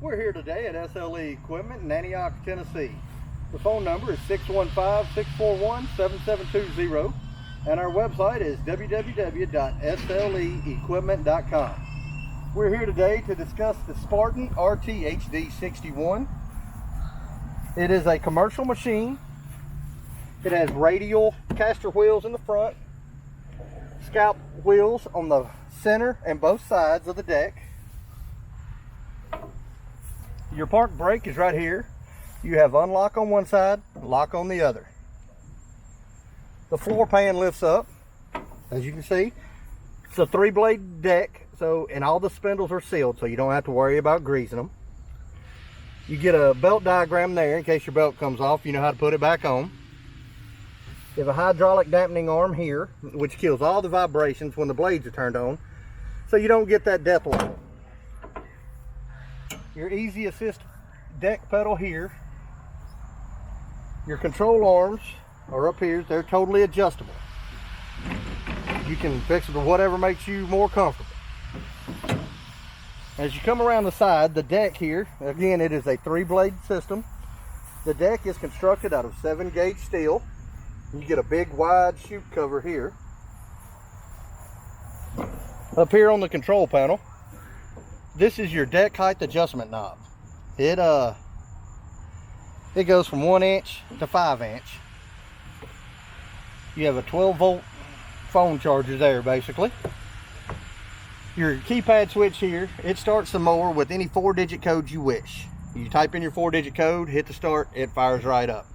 We're here today at SLE Equipment in Antioch, Tennessee. The phone number is 615-641-7720 and our website is www.sleequipment.com. We're here today to discuss the Spartan SRT-HD 61. It is a commercial machine. It has radial caster wheels in the front, scalp wheels on the center and both sides of the deck. Your park brake is right here. You have unlock on one side, lock on the other. The floor pan lifts up, as you can see. It's a 3-blade deck, and all the spindles are sealed, so you don't have to worry about greasing them. You get a belt diagram there in case your belt comes off. You know how to put it back on. You have a hydraulic dampening arm here, which kills all the vibrations when the blades are turned on, so you don't get that death alarm. Your easy assist deck pedal here. Your control arms are up here. They're totally adjustable. You can fix it to whatever makes you more comfortable. As you come around the side, the deck here, again, it is a 3-blade system. The deck is constructed out of 7-gauge steel. You get a big wide chute cover here. Up here on the control panel, this is your deck height adjustment knob. It goes from 1 inch to 5 inch. You have a 12-volt phone charger there, basically. Your keypad switch here, it starts the mower with any 4-digit code you wish. You type in your 4-digit code, hit the start, it fires right up.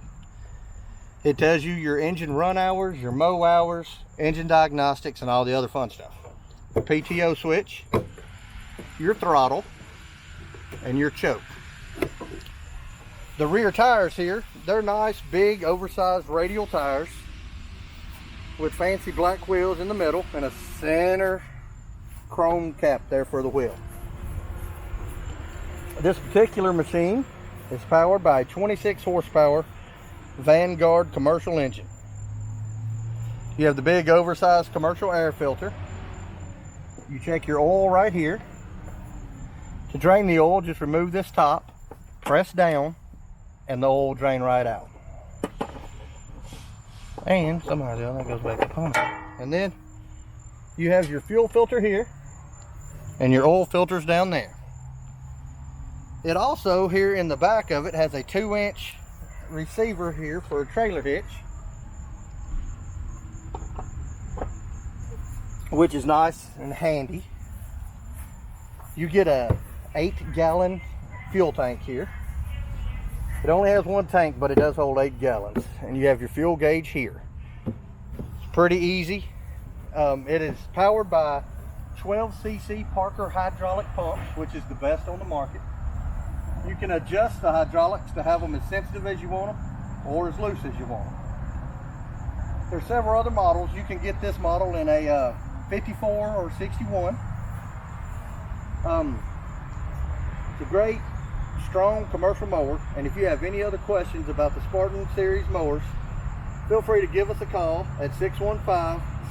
It tells you your engine run hours, your mow hours, engine diagnostics, and all the other fun stuff. The PTO switch, your throttle, and your choke. The rear tires here, they're nice, big, oversized radial tires with fancy black wheels in the middle and a center chrome cap there for the wheel. This particular machine is powered by a 26 horsepower Vanguard commercial engine. You have the big oversized commercial air filter. You check your oil right here. To drain the oil, just remove this top, press down, and the oil will drain right out. And somehow the other goes back up on it. And then you have your fuel filter here, and your oil filters down there. It also, here in the back of it, has a 2-inch receiver here for a trailer hitch, which is nice and handy. You get a 8-gallon fuel tank here. It only has 1 tank, but it does hold 8 gallons. And you have your fuel gauge here. It's pretty easy. It is powered by 12cc Parker hydraulic pumps, which is the best on the market. You can adjust the hydraulics to have them as sensitive as you want them or as loose as you want them. There's several other models. You can get this model in a 54 or 61. It's a great, strong commercial mower, and if you have any other questions about the Spartan series mowers, feel free to give us a call at